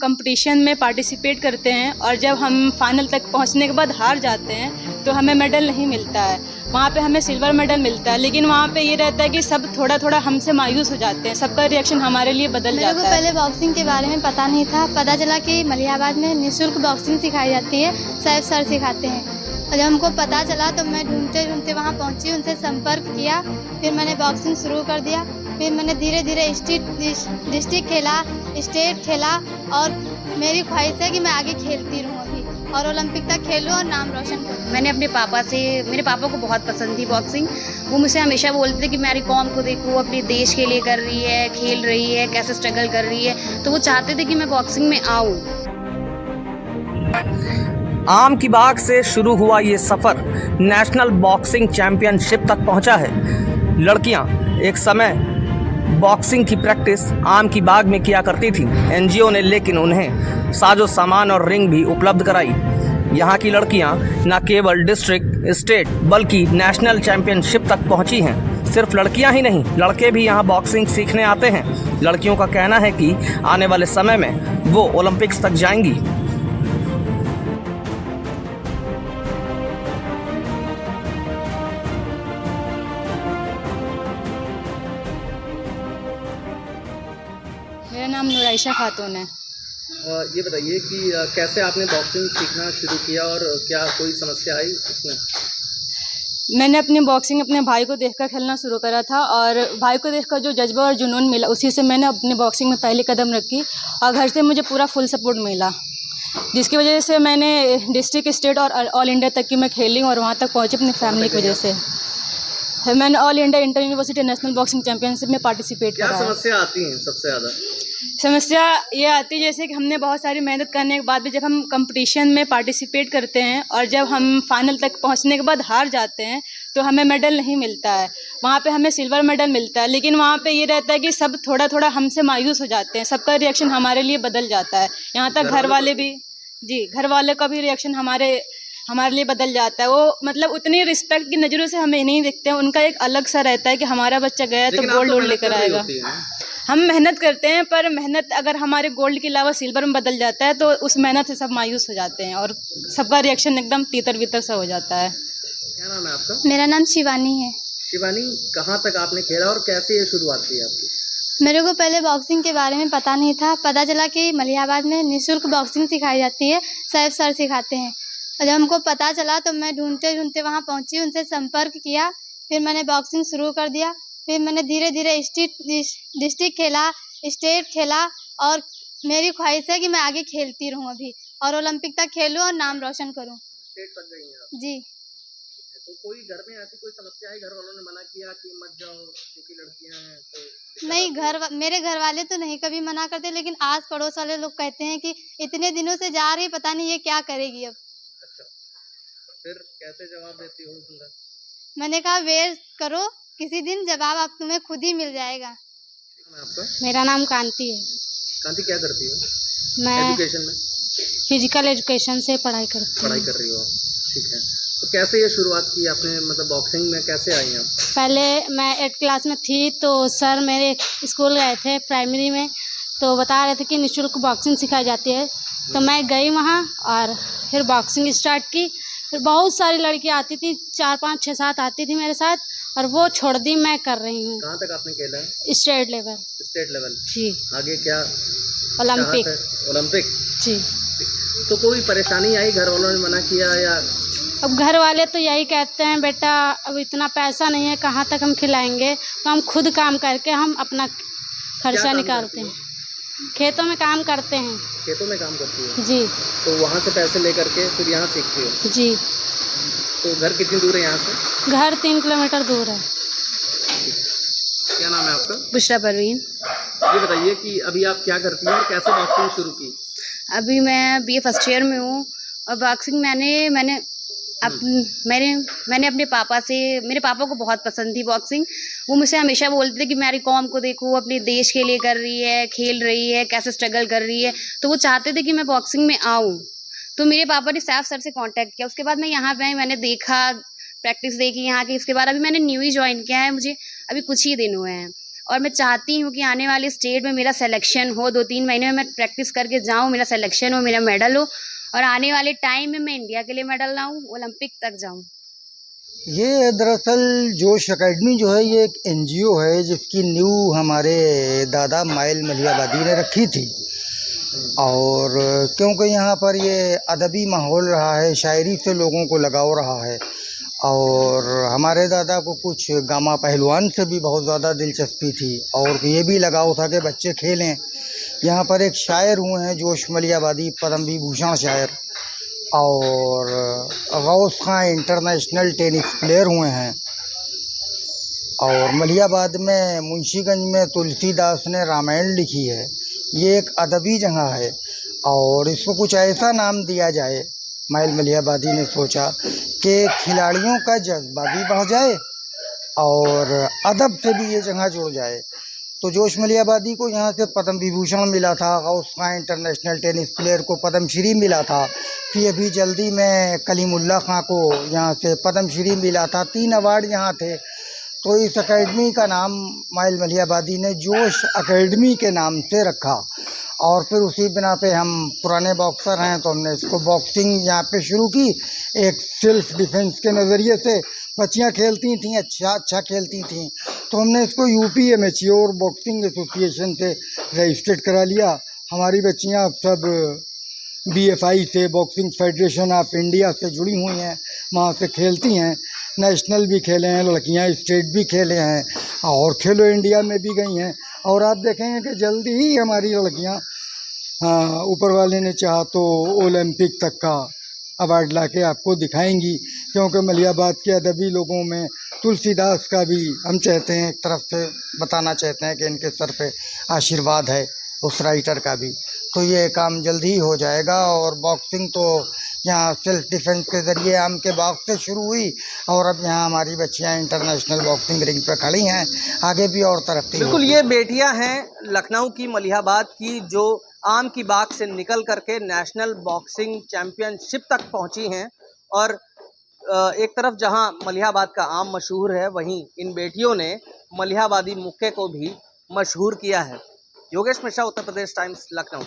Competition में participate करते हैं और जब हम फाइनल तक पहुंचने के बाद हार जाते हैं तो हमें मेडल नहीं मिलता है। वहाँ पे हमें सिल्वर मेडल मिलता है, लेकिन वहाँ पे ये रहता है कि सब थोड़ा थोड़ा हमसे मायूस हो जाते हैं, सबका रिएक्शन हमारे लिए बदल जाता है। मेरे को पहले बॉक्सिंग के बारे में पता नहीं था। पता चला कि मलिहाबाद में निःशुल्क बॉक्सिंग सिखाई जाती है, सैफ सर सिखाते हैं। और जब हमको पता चला तो मैं ढूंढते ढूंढते वहाँ पहुँची, उनसे संपर्क किया, फिर मैंने बॉक्सिंग शुरू कर दिया। फिर मैंने धीरे धीरे डिस्ट्रिक्ट खेला, स्टेट खेला और मेरी ख्वाहिश है कि मैं आगे खेलती रहूँ अभी और ओलंपिक तक खेलूँ और नाम रोशन करूँ। मैंने अपने पापा से, मेरे पापा को बहुत पसंद थी बॉक्सिंग। वो मुझसे हमेशा बोलते थे कि मेरी कौम को देखो, अपने देश के लिए कर रही है, खेल रही है, कैसे स्ट्रगल कर रही है। तो वो चाहते थे कि मैं बॉक्सिंग में आऊँ। आम की बाग से शुरू हुआ ये सफ़र नेशनल बॉक्सिंग चैंपियनशिप तक पहुंचा है। लड़कियां एक समय बॉक्सिंग की प्रैक्टिस आम की बाग में किया करती थी। एनजीओ ने लेकिन उन्हें साजो सामान और रिंग भी उपलब्ध कराई। यहाँ की लड़कियाँ न केवल डिस्ट्रिक्ट, स्टेट बल्कि नेशनल चैंपियनशिप तक पहुँची हैं। सिर्फ लड़कियाँ ही नहीं, लड़के भी यहाँ बॉक्सिंग सीखने आते हैं। लड़कियों का कहना है कि आने वाले समय में वो ओलंपिक्स तक जाएंगी। मेरा नाम नुराइशा खातून है। ये बताइए कि कैसे आपने बॉक्सिंग सीखना शुरू किया और क्या कोई समस्या आई इसमें? मैंने अपनी बॉक्सिंग अपने भाई को देखकर खेलना शुरू करा था और भाई को देखकर जो जज्बा और जुनून मिला, उसी से मैंने अपनी बॉक्सिंग में पहली कदम रखी और घर से मुझे पूरा फुल सपोर्ट मिला, जिसकी वजह से मैंने डिस्ट्रिक्ट, स्टेट और ऑल इंडिया तक की मैं खेली और वहाँ तक पहुँची अपनी फैमिली की वजह से। मैंने all India inter university national boxing championship में पार्टिसिपेट करा। क्या समस्या आती हैं सबसे ज़्यादा? समस्या ये आती है जैसे कि हमने बहुत सारी मेहनत करने के बाद भी जब हम कंपटीशन में पार्टिसिपेट करते हैं और जब हम फाइनल तक पहुंचने के बाद हार जाते हैं तो हमें मेडल नहीं मिलता है। वहाँ पे हमें सिल्वर मेडल मिलता है, लेकिन वहाँ पे ये रहता है कि सब थोड़ा थोड़ा हमसे मायूस हो जाते हैं, सबका रिएक्शन हमारे लिए बदल जाता है। यहाँ तक घर वाले भी, जी, घर वाले का भी रिएक्शन हमारे लिए बदल जाता है। वो मतलब उतनी रिस्पेक्ट की नज़रों से हमें नहीं देखते हैं। उनका एक अलग सा रहता है कि हमारा बच्चा गया है तो गोल्ड वोल्ड लेकर आएगा। हम मेहनत करते हैं, पर मेहनत अगर हमारे गोल्ड के अलावा सिल्वर में बदल जाता है तो उस मेहनत से सब मायूस हो जाते हैं और सबका रिएक्शन एकदम तीतर बीतर सा हो जाता है। क्या नाम है आपका? मेरा नाम शिवानी है। शिवानी, कहाँ तक आपने खेला और कैसे ये शुरुआत की आपकी? मेरे को पहले बॉक्सिंग के बारे में पता नहीं था। पता चला कि मलिहाबाद में निःशुल्क बॉक्सिंग सिखाई जाती है, सैफ सर सिखाते हैं। और जब हमको पता चला तो मैं ढूंढते ढूंढते वहाँ पहुँची, उनसे संपर्क किया, फिर मैंने बॉक्सिंग शुरू कर दिया। फिर मैंने धीरे धीरे डिस्ट्रिक्ट खेला, स्टेट खेला और मेरी ख्वाहिश है कि मैं आगे खेलती रहूँ अभी और ओलंपिक तक खेलूँ और नाम रोशन करूँ। स्टेट तक गई हैं आप? जी। तो कोई घर में ऐसी कोई समस्या आई, घर वालों ने मना किया कि मत जाओ क्योंकि लड़कियां हैं तो? नहीं, मेरे घर वाले तो नहीं कभी मना करते, लेकिन आस पड़ोस वाले लोग कहते हैं कि इतने दिनों से जा रही, पता नहीं ये क्या करेगी अब। अच्छा, फिर कैसे जवाब देती हो तुम? मैंने कहा वेट करो, किसी दिन जवाब आप तुम्हें खुद ही मिल जाएगा। आपका? मेरा नाम कांति है। कांति, क्या करती हो? मैं एजुकेशन में? फिजिकल एजुकेशन से पढ़ाई करती हूँ। पढ़ाई कर रही हो? ठीक है। तो कैसे ये शुरुआत की आपने, मतलब बॉक्सिंग में कैसे आई आप? पहले मैं 8th क्लास में थी तो सर मेरे स्कूल गए थे प्राइमरी में, तो बता रहे थे कि निःशुल्क बॉक्सिंग सिखाई जाती है। तो मैं गई वहाँ और फिर बॉक्सिंग स्टार्ट की। फिर बहुत सारी लड़कियाँ आती थी, 4, 5, 6, 7 आती थी मेरे साथ और वो छोड़ दी, मैं कर रही हूँ। कहाँ तक आपने खेला है? State level. State level? जी। आगे क्या? ओलंपिक। ओलंपिक? जी। तो कोई परेशानी आई, घर वालों ने मना किया या? अब घर वाले तो यही कहते हैं बेटा अब इतना पैसा नहीं है, कहाँ तक हम खिलाएंगे, तो हम खुद काम करके हम अपना खर्चा निकालते हैं। खेतों में काम करते हैं। खेतों में काम करती हो? जी। तो वहाँ से पैसे लेकर के फिर यहाँ सीखती हो? जी। तो घर कितनी दूर है यहाँ से? घर 3 किलोमीटर दूर है। क्या नाम है आपका? बुशरा परवीन। ये बताइए कि अभी आप क्या करती हैं और कैसे बॉक्सिंग शुरू की? अभी मैं BA फर्स्ट ईयर में हूँ और बॉक्सिंग मैंने अपने पापा से, मेरे पापा को बहुत पसंद थी बॉक्सिंग। वो मुझसे हमेशा बोलते थे कि मेरी कौम को देखो, अपने देश के लिए कर रही है, खेल रही है, कैसे स्ट्रगल कर रही है। तो वो चाहते थे कि मैं बॉक्सिंग में आऊँ। तो मेरे पापा ने सैफ सर से कांटेक्ट किया। उसके बाद मैं यहाँ पे आई, मैंने देखा, प्रैक्टिस देखी यहाँ की। उसके बाद अभी मैंने न्यू ही ज्वाइन किया है, मुझे अभी कुछ ही दिन हुए हैं। और मैं चाहती हूँ कि आने वाले स्टेट में मेरा सिलेक्शन हो, 2-3 महीने में मैं प्रैक्टिस करके जाऊँ, मेरा सिलेक्शन हो, मेरा मेडल हो और आने वाले टाइम में मैं इंडिया के लिए मेडल लाऊँ, ओलंपिक तक जाऊँ। ये दरअसल जोश एकेडमी जो है ये एक एनजीओ है जिसकी नींव हमारे दादा माइल मलिहाबादी ने रखी थी। और क्योंकि यहाँ पर ये अदबी माहौल रहा है, शायरी से लोगों को लगाव रहा है और हमारे दादा को कुछ गामा पहलवान से भी बहुत ज़्यादा दिलचस्पी थी और ये भी लगाव था कि बच्चे खेलें। यहाँ पर एक शायर हुए हैं जोश मलिहाबादी, पद्म विभूषण शायर, और गौस खां इंटरनेशनल टेनिस प्लेयर हुए हैं। और मलिहाबाद में मुंशीगंज में तुलसीदास ने रामायण लिखी है। ये एक अदबी जगह है और इसको कुछ ऐसा नाम दिया जाए, माइल मलिहाबादी ने सोचा, कि खिलाड़ियों का जज्बा भी बढ़ जाए और अदब से भी ये जगह जुड़ जाए। तो जोश मलिहाबादी को यहाँ से पद्म विभूषण मिला था, गौस खां इंटरनेशनल टेनिस प्लेयर को पद्म श्री मिला था, फिर अभी जल्दी में कलीमुल्लाह खां को यहाँ से पद्म श्री मिला था। 3 अवार्ड यहाँ थे। तो इस एकेडमी का नाम माइल मलिहाबादी ने जोश एकेडमी के नाम से रखा और फिर उसी बिना पे हम पुराने बॉक्सर हैं तो हमने इसको बॉक्सिंग यहाँ पे शुरू की, एक सेल्फ डिफेंस के नज़रिए से। बच्चियाँ खेलती थीं, अच्छा खेलती थीं, तो हमने इसको यूपी एमेच्योर बॉक्सिंग एसोसिएशन से रजिस्टर्ड करा लिया। हमारी बच्चियाँ सब BFI से, बॉक्सिंग फेडरेशन ऑफ इंडिया से जुड़ी हुई हैं, वहाँ से खेलती हैं। नेशनल भी खेले हैं लड़कियाँ, स्टेट भी खेले हैं और खेलो इंडिया में भी गई हैं। और आप देखेंगे कि जल्दी ही हमारी लड़कियाँ ऊपर वाले ने चाहा तो ओलंपिक तक का अवार्ड लाके आपको दिखाएंगी, क्योंकि मलिहाबाद के अदबी लोगों में तुलसीदास का भी हम चाहते हैं, एक तरफ से बताना चाहते हैं कि इनके सर पे आशीर्वाद है, उस राइटर का भी। तो ये काम जल्दी ही हो जाएगा। और बॉक्सिंग तो यहाँ सेल्फ डिफेंस के ज़रिए आम के बाग से शुरू हुई और अब यहाँ हमारी बच्चियाँ इंटरनेशनल बॉक्सिंग रिंग पे खड़ी हैं, आगे भी और तरक्की बिल्कुल, होगी। ये बेटियां हैं लखनऊ की, मलिहाबाद की, जो आम की बाग से निकल करके नेशनल बॉक्सिंग चैंपियनशिप तक पहुंची हैं। और एक तरफ जहां मलिहाबाद का आम मशहूर है, वहीं इन बेटियों ने मलिहाबादी मुक्के को भी मशहूर किया है। योगेश मिश्रा, उत्तर प्रदेश टाइम्स, लखनऊ।